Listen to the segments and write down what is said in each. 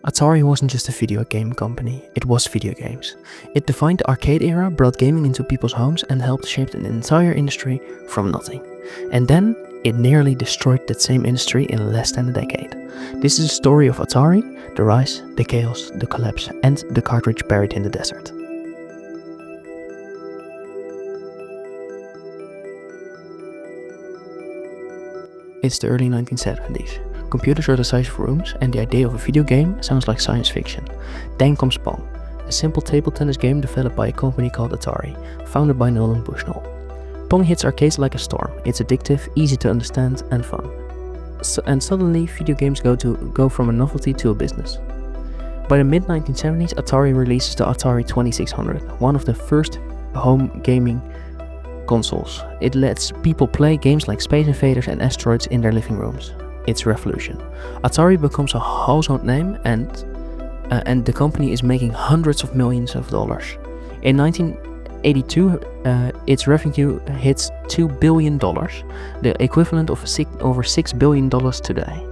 Atari wasn't just a video game company, it was video games. It defined the arcade era, brought gaming into people's homes and helped shape an entire industry from nothing. And then, it nearly destroyed that same industry in less than a decade. This is a story of Atari, the rise, the chaos, the collapse, and the cartridge buried in the desert. It's the early 1970s. Computers are the size of rooms, and the idea of a video game sounds like science fiction. Then comes Pong, a simple table tennis game developed by a company called Atari, founded by Nolan Bushnell. Pong hits arcades like a storm. It's addictive, easy to understand, and fun. And suddenly, video games go from a novelty to a business. By the mid-1970s, Atari releases the Atari 2600, one of the first home gaming consoles. It lets people play games like Space Invaders and Asteroids in their living rooms. It's a revolution. Atari becomes a household name, and the company is making hundreds of millions of dollars. In 1982, its revenue hits $2 billion, the equivalent of over $6 billion today.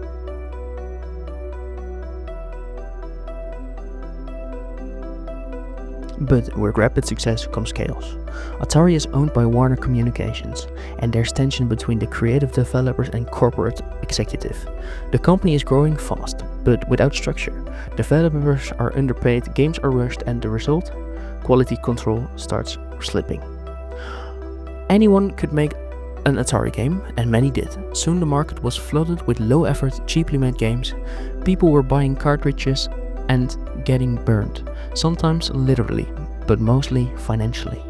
But with rapid success comes chaos. Atari is owned by Warner Communications, and there's tension between the creative developers and corporate executive. The company is growing fast, but without structure. Developers are underpaid, games are rushed, and the result? Quality control starts slipping. Anyone could make an Atari game, and many did. Soon the market was flooded with low-effort, cheaply made games. People were buying cartridges and getting burned, sometimes literally, but mostly financially.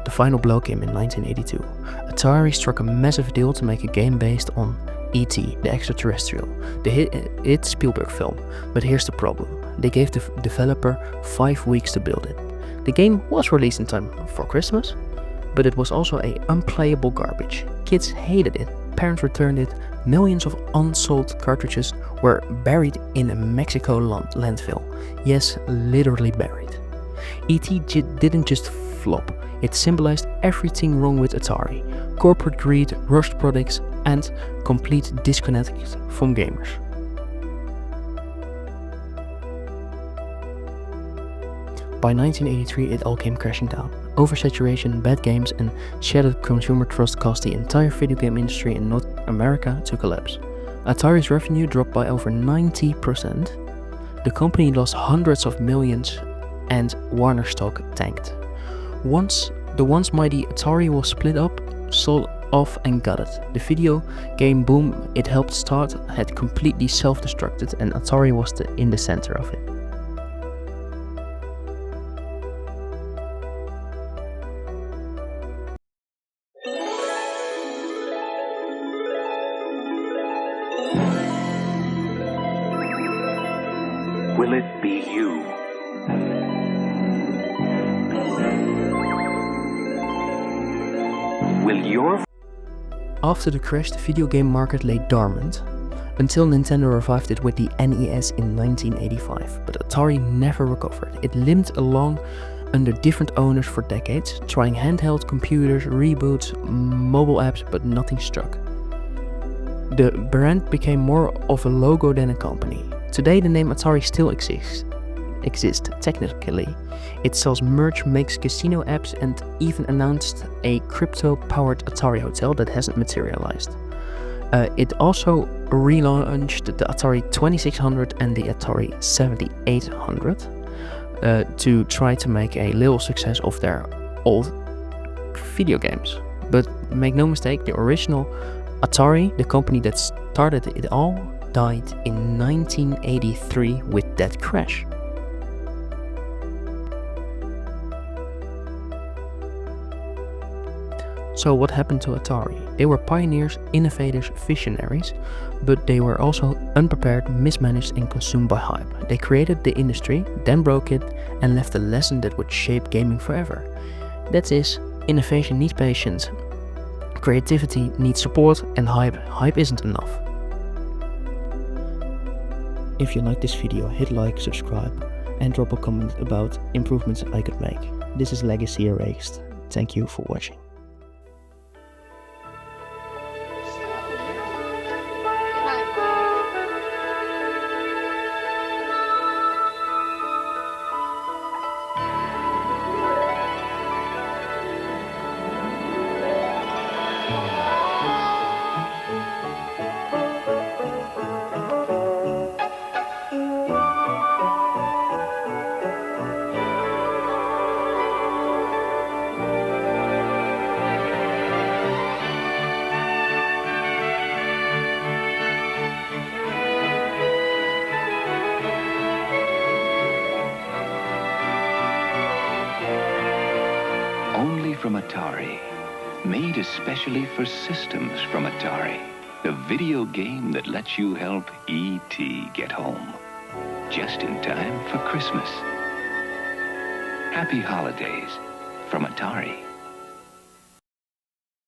The final blow came in 1982. Atari struck a massive deal to make a game based on E.T., the extraterrestrial, the hit Spielberg film. But here's the problem. They gave the developer 5 weeks to build it. The game was released in time for Christmas, but it was also unplayable garbage. Kids hated it, parents returned it, millions of unsold cartridges were buried in a Mexico landfill. Yes, literally buried. E.T. didn't just flop. It symbolized everything wrong with Atari: corporate greed, rushed products, and complete disconnect from gamers. By 1983, it all came crashing down. Oversaturation, bad games, and shattered consumer trust caused the entire video game industry in North America to collapse. Atari's revenue dropped by over 90%. The company lost hundreds of millions, and Warner stock tanked. The once mighty Atari was split up, sold off, and gutted. The video game boom it helped start had completely self-destructed, and Atari was in the center of it. Will it be you? Will your... After the crash, the video game market lay dormant, until Nintendo revived it with the NES in 1985. But Atari never recovered. It limped along under different owners for decades, trying handheld computers, reboots, mobile apps, but nothing struck. The brand became more of a logo than a company. Today the name Atari still exists technically. It sells merch, makes casino apps, and even announced a crypto-powered Atari hotel that hasn't materialized. It also relaunched the Atari 2600 and the Atari 7800 to try to make a little success of their old video games. But make no mistake, the original Atari, the company that started it all, died in 1983 with that crash. So what happened to Atari? They were pioneers, innovators, visionaries, but they were also unprepared, mismanaged, and consumed by hype. They created the industry, then broke it, and left a lesson that would shape gaming forever. That is, Innovation needs patience, creativity needs support, and hype isn't enough. If you like this video, hit like, subscribe, and drop a comment about improvements I could make. This is Legacy Erased. Thank you for watching. Only from Atari, made especially for systems from Atari. The video game that lets you help E.T. get home. Just in time for Christmas. Happy holidays from Atari.